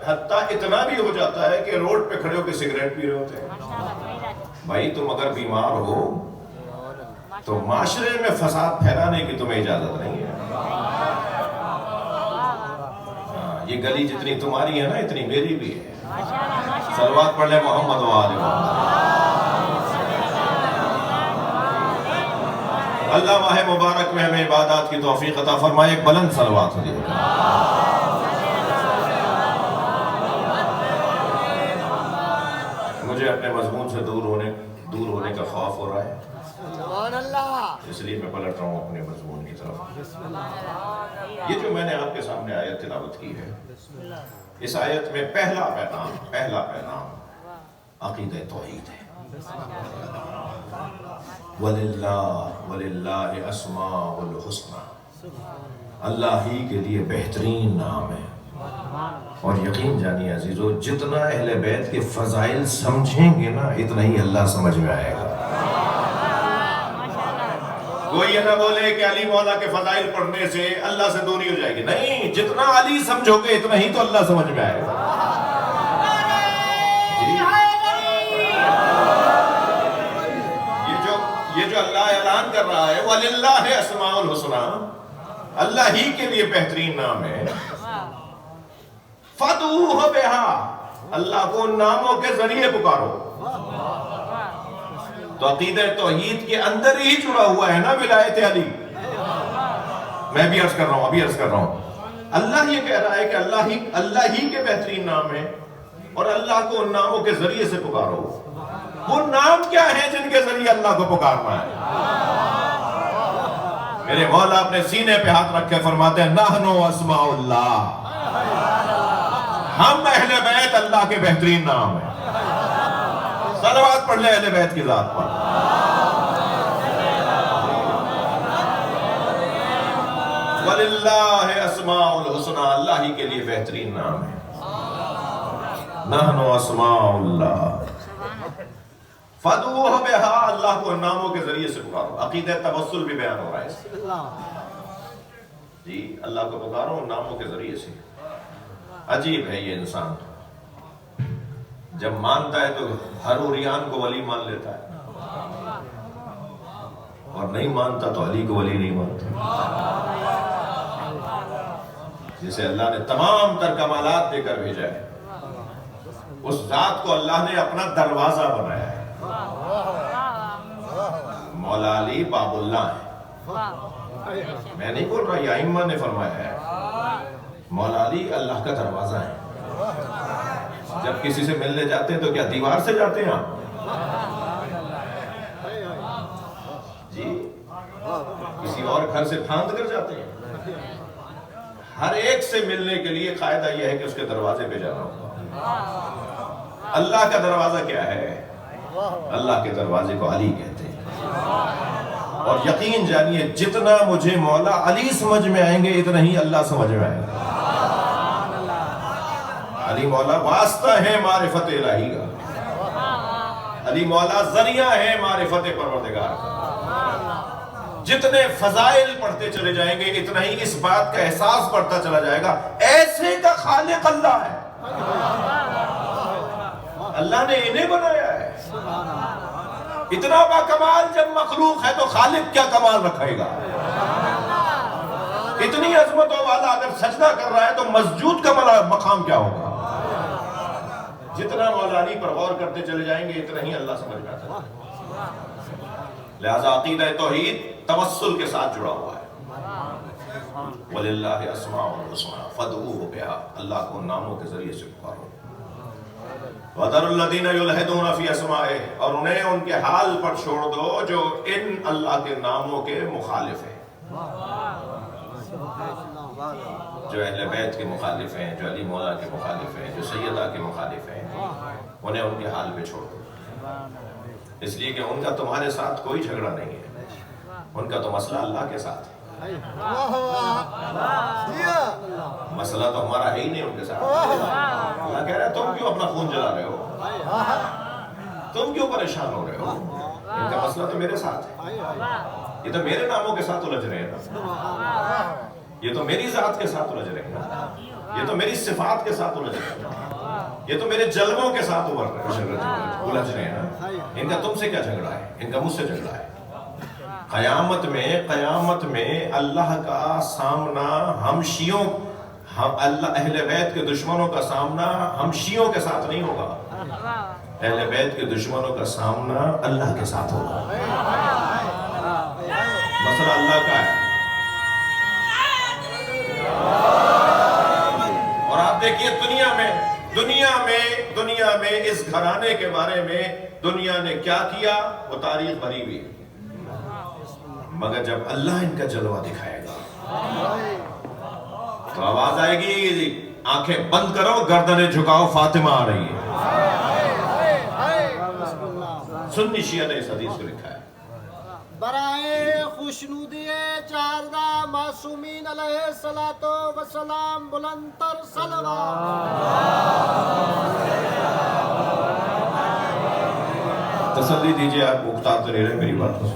حتیٰ اتنا بھی ہو جاتا ہے کہ روڈ پہ کھڑے ہو کے سگریٹ پی رہے ہوتے ہیں. بھائی تم اگر بیمار ہو تو معاشرے میں فساد پھیلانے کی تمہیں اجازت نہیں ہے. یہ گلی جتنی تمہاری ہے نا اتنی میری بھی ہے. صلوات پڑھ لیں محمد و آل محمد. اللہ ماہ مبارک میں ہمیں عبادات کی توفیق عطا فرمائے. ایک بلند صلوات ہو جائے. مجھے اپنے مضمون سے دور ہونے کا خوف ہو رہا ہے، اس لیے میں پلٹ رہا ہوں اپنے مضمون کی طرف. یہ جو میں نے آپ کے سامنے آیت تلاوت کی ہے، اس آیت میں پہلا پیغام عقیدہ توحید ہے. وَلِلَّهِ أَسْمَاءُ الْحُسْنَى. اللہ ہی کے لیے بہترین نام ہے. اور یقین جانیے عزیزو، جتنا اہل بیت کے فضائل سمجھیں گے نا اتنا ہی اللہ سمجھ میں آئے گا. کوئی یہ نہ بولے کہ علی مولا کے فضائل پڑھنے سے اللہ سے دوری ہو جائے گی. نہیں، جتنا علی سمجھو گے اتنا ہی تو اللہ سمجھ میں آئے گا. یہ جو اللہ اعلان کر رہا ہے وَلِلَّهِ أَسْمَاءُ الْحُسْنَى، اللہ ہی کے لیے بہترین نام ہے. فَادْعُوهُ بِهَا، اللہ کو ان ناموں کے ذریعے پکارو. تو عقیدہ توحید کے اندر ہی جڑا ہوا ہے نا ولایت علی. میں بھی عرض کر رہا ہوں اللہ یہ کہہ رہا ہے کہ اللہ ہی کے بہترین نام ہے اور اللہ کو ان ناموں کے ذریعے سے پکارو. وہ نام کیا ہیں جن کے ذریعے اللہ کو پکارنا ہے؟ میرے مولا اپنے سینے پہ ہاتھ رکھ کے فرماتے ہیں نحنو اسماء اللہ، ہم اہل بیت اللہ کے بہترین نام ہیں. صلوات پڑھ لے اہل بیت کی ذات پر. وَلِلَّهِ أَسْمَاءُ الْحُسْنَى، اللہ ہی کے لیے بہترین نام ہے. نحنو اسماء اللہ فَادْعُوهُ بِهَا، اللہ کو ان ناموں کے ذریعے سے پکارو. عقیدہ توسل بھی بیان ہو رہا ہے جی، اللہ کو پکارو ان ناموں کے ذریعے سے. عجیب ہے یہ انسان، جب مانتا ہے تو ہر عریان کو ولی مان لیتا ہے اور نہیں مانتا تو علی کو ولی نہیں مانتا. جسے اللہ نے تمام تر کمالات دے کر بھیجا ہے، اس ذات کو اللہ نے اپنا دروازہ بنایا ہے. مولا علی باب اللہ ہے. میں نہیں بول رہا، یہ ائمہ نے فرمایا ہے. مولا علی اللہ کا دروازہ ہے. جب کسی سے ملنے جاتے ہیں تو کیا دیوار سے جاتے ہیں آپ؟ جی، کسی اور گھر سے پھاند کر جاتے ہیں؟ ہر ایک سے ملنے کے لیے قاعدہ یہ ہے کہ اس کے دروازے پہ جانا ہوگا. اللہ کا دروازہ کیا ہے؟ اللہ کے دروازے کو علی کہتے ہیں. اور یقین جانیے جتنا مجھے مولا علی سمجھ میں آئیں گے اتنا ہی اللہ سمجھ میں آئے گا. علی مولا واسطہ ہے معرفت الہی کا. علی مولا ذریعہ ہے معرفت پروردگار کا. جتنے فضائل پڑھتے چلے جائیں گے اتنا ہی اس بات کا احساس بڑھتا چلا جائے گا ایسے کا خالق اللہ ہے. اللہ نے انہیں بنایا ہے. اتنا با کمال جب مخلوق ہے تو خالق کیا کمال رکھے گا. اتنی عظمتوں والا اگر سجدہ کر رہا ہے تو مسجود کا مقام کیا ہوگا. جتنا مولا علی پر غور کرتے چلے جائیں گے اتنا ہی اللہ سمجھ میں آتا ہے. لہذا عقیدہ توحید توسل کے ساتھ جڑا ہوا ہے. وَلِلَّهِ أَسْمَاءُ الْحُسْنَى فَادْعُوهُ بِهَا، اللہ کو ناموں کے ذریعے سے پکارو. وَذَرُوا الَّذِينَ يُلْحِدُونَ فِي أَسْمَائِهِ، اور انہیں ان کے حال پر چھوڑ دو جو ان اللہ کے ناموں کے مخالف ہیں، جو اہل بیت کے مخالف ہیں، جو علی مولا کے مخالف ہیں، جو سیدہ کے مخالف ہیں، انہیں ان کے حال پہ چھوڑ دو. اس لیے کہ ان کا تمہارے ساتھ کوئی جھگڑا نہیں ہے، ان کا تو مسئلہ اللہ کے ساتھ ہے. مسئلہ تو ہمارا ہے ہی نہیں ان کے ساتھ. اللہ کہہ رہا ہے تم کیوں اپنا خون جلا رہے ہو، تم کیوں پریشان ہو رہے ہو. ان کا مسئلہ تو میرے ساتھ ہے. یہ تو میرے ناموں کے ساتھ الجھ رہے ہیں، یہ تو میری ذات کے ساتھ الجھ رہے ہیں. یہ تو میری صفات کے ساتھ الجھ رہے ہیں، یہ تو میرے جلووں کے ساتھ الجھ رہے ہیں نا. ان کا تم سے کیا جھگڑا ہے؟ ان کا مجھ سے جھگڑا ہے. قیامت میں اللہ کا سامنا ہم شیعوں، اللہ اہل بیت کے دشمنوں کا سامنا ہم شیعوں کے ساتھ نہیں ہوگا. اہل بیت کے دشمنوں کا سامنا اللہ کے ساتھ ہوگا. مسئلہ اللہ کا ہے. اور آپ دیکھیے دنیا میں اس گھرانے کے بارے میں دنیا نے کیا کیا وہ تاریخ بھری ہوئی ہے. مگر جب اللہ ان کا جلوہ دکھائے گا تو آواز آئے گی، آنکھیں بند کرو، گردنیں جھکاؤ، فاطمہ آ رہی ہے. سنی شیعہ نے اس حدیث کو لکھا ہے. برائے خوشنودی چاردہ معصومین علیہ الصلوۃ والسلام بلند تر صلوات. تسلی دیجئے، آپ اکتا تو نہیں رہے میری بات کو.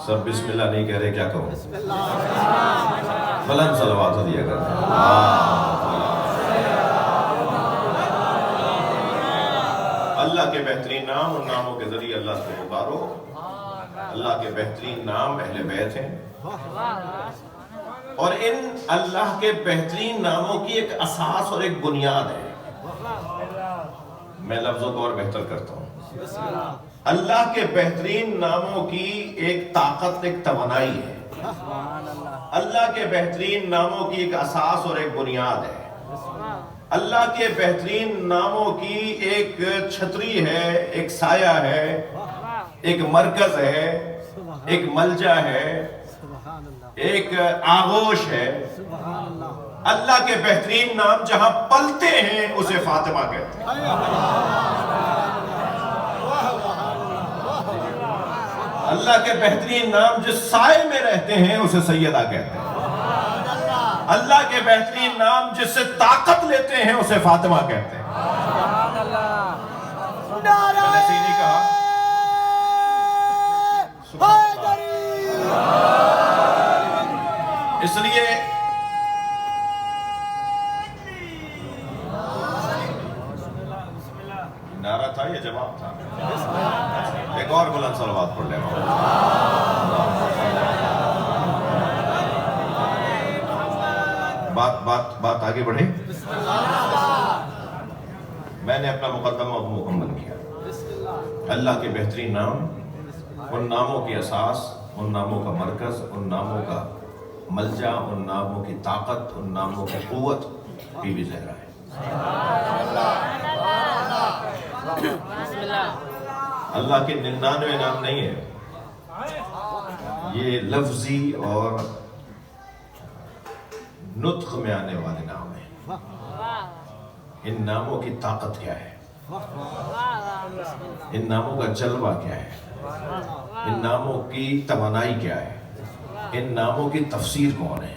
سب بسم اللہ نہیں کہہ رہے، کیا کہوں؟ بلند صلوات دیا کرتے ہیں. اللہ کے بہترین نام، ان ناموں کے ذریعے اللہ سے پکارو. اللہ کے بہترین نام اہل بیت ہیں، اور ان اللہ کے بہترین ناموں کی ایک اساس اور ایک بنیاد ہے. میں لفظوں کو اور بہتر کرتا ہوں. اللہ کے بہترین ناموں کی ایک طاقت، ایک توانائی ہے. اللہ کے بہترین ناموں کی ایک اساس اور ایک بنیاد ہے. اللہ کے بہترین ناموں کی ایک چھتری ہے، ایک سایہ ہے، ایک مرکز ہے، ایک ملجا ہے، ایک آغوش ہے. اللہ کے بہترین نام جہاں پلتے ہیں اسے فاطمہ کہتے ہیں. اللہ کے بہترین نام جس سائے میں رہتے ہیں اسے سیدہ کہتے ہیں. اللہ کے بہترین نام جس سے طاقت لیتے ہیں اسے فاطمہ کہتے ہیں. ایسے ہی نہیں کہا. اس لیے نعرہ تھا یا جواب تھا؟ ایک اور بلند صلوات پڑھ لیں. بات آگے بڑھے. میں نے اپنا مقدمہ مکمل کیا. اللہ کے بہترین نام، ان ناموں کی اساس، ان ناموں کا مرکز، ان ناموں کا ملجا، ان ناموں کی طاقت، ان ناموں کی قوت بی بی زہرا ہے. اللہ کے 99 نام نہیں ہے، یہ لفظی اور نطق میں آنے والے نام ہیں. ان ناموں کی طاقت کیا ہے؟ ان ناموں کا جلوہ کیا ہے؟ ان ناموں کی توانائی کیا ہے؟ ان ناموں کی تفسیر کون ہے؟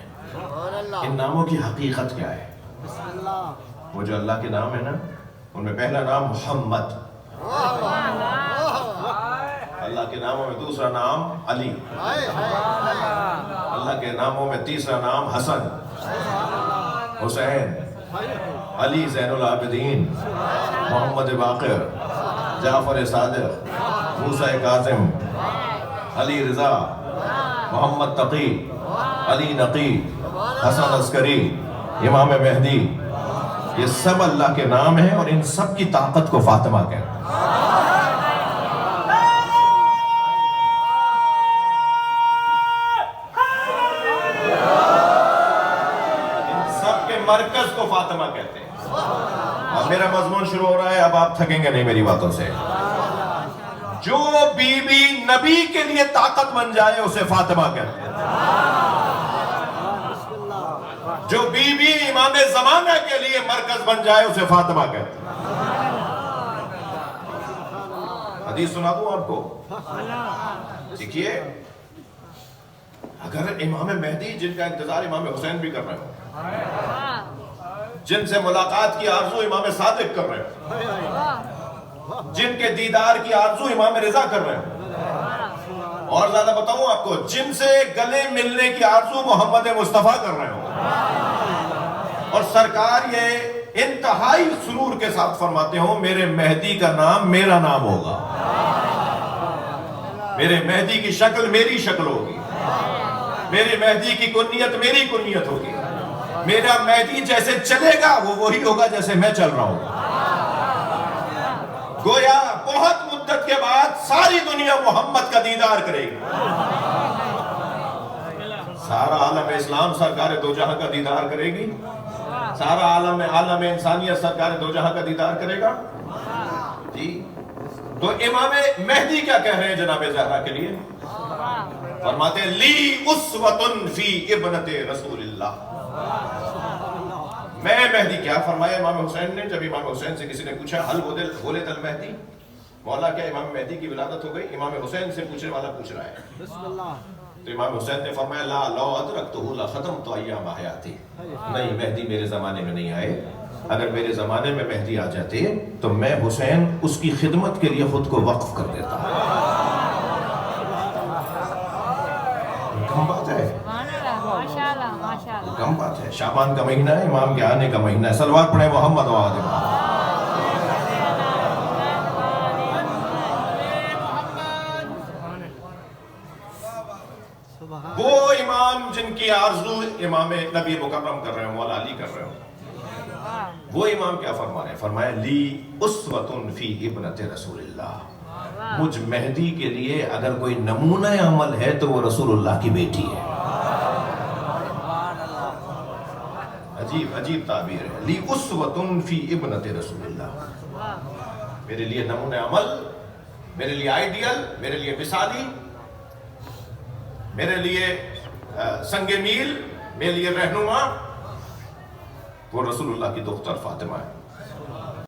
ان ناموں کی حقیقت کیا ہے؟ وہ جو اللہ کے نام ہے نا، ان میں پہلا نام محمد. اللہ کے ناموں میں دوسرا نام علی. اللہ کے ناموں میں تیسرا نام حسن، حسین، علی زین العابدین، محمد باقر، جعفر صادق، موسیٰ کاظم، علی رضا، محمد تقی، علی نقی، حسن عسکری، امام مہدی. یہ سب اللہ کے نام ہیں اور ان سب کی طاقت کو فاطمہ کہتے ہیں. مرکز کو فاطمہ کہتے ہیں. اب میرا مضمون شروع ہو رہا ہے، اب آپ تھکیں گے نہیں میری باتوں سے. جو بی بی نبی کے لیے طاقت بن جائے اسے فاطمہ کہتے ہیں. جو بی بی امام زمانہ کے لیے مرکز بن جائے اسے فاطمہ کہتے ہیں. حدیث سنا دوں آپ کو. دیکھیے، اگر امام مہدی جن کا انتظار امام حسین بھی کر رہے ہو، جن سے ملاقات کی آرزو امام صادق کر رہے ہو، جن کے دیدار کی آرزو امام رضا کر رہے ہو، اور زیادہ بتاؤں آپ کو، جن سے گلے ملنے کی آرزو محمد مصطفیٰ کر رہے ہو، اور سرکار یہ انتہائی سرور کے ساتھ فرماتے ہوں میرے مہدی کا نام میرا نام ہوگا، میرے مہدی کی شکل میری شکل ہوگی، میرے مہدی کی کنیت میری کنیت ہوگی، میرا مہدی جیسے چلے گا وہ وہی ہوگا جیسے میں چل رہا ہوں۔ گویا بہت مدت کے بعد ساری دنیا محمد کا دیدار کرے گی، سارا عالم اسلام سرکار دو جہاں کا دیدار کرے گی، سارا عالم انسانیت سرکار دو جہاں کا دیدار کرے گا جی۔ تو امام مہدی کیا کہہ رہے ہیں جناب زہرا کے لیے؟ فرماتے ہیں لی اسوۃ فی ابنت رسول اللہ۔ میں مہدی، کیا فرمایا امام حسین نے جب امام حسین سے کسی نے پوچھا حل ولد المہدی، مولا کیا امام مہدی کی ولادت ہو گئی؟ امام حسین سے پوچھنے والا پوچھ رہا ہے، بسم اللہ۔ تو امام حسین نے فرمایا لا لو ادرکتہ لختمت ایام حیاتی، نہیں مہدی میرے زمانے میں نہیں آئے، اگر میرے زمانے میں مہدی آ جاتے تو میں حسین اس کی خدمت کے لیے خود کو وقف کر دیتا۔ کم بات ہے، کم بات ہے۔ شعبان کا مہینہ ہے، امام کے آنے کا مہینہ ہے، صلوات پڑھیں محمد و آل محمد۔ وہ امام جن کی آرزو امام نبی مکرم کر رہے ہوں، مولا علی کر رہے ہوں، وہ امام کیا فرما رہے ہیں؟ فرمایا لی اسوۃ فی ابنت رسول اللہ، مجھ مہدی کے لیے اگر کوئی نمونہ عمل ہے تو وہ رسول اللہ کی بیٹی ہے۔ عجیب عجیب تعبیر ہے، لی اسوۃ فی ابنت رسول اللہ، میرے لیے نمونہ عمل، میرے لیے آئیڈیل، میرے لیے مثالی، میرے لیے سنگ میل، میرے لیے رہنما وہ رسول اللہ کی دختر فاطمہ ہے۔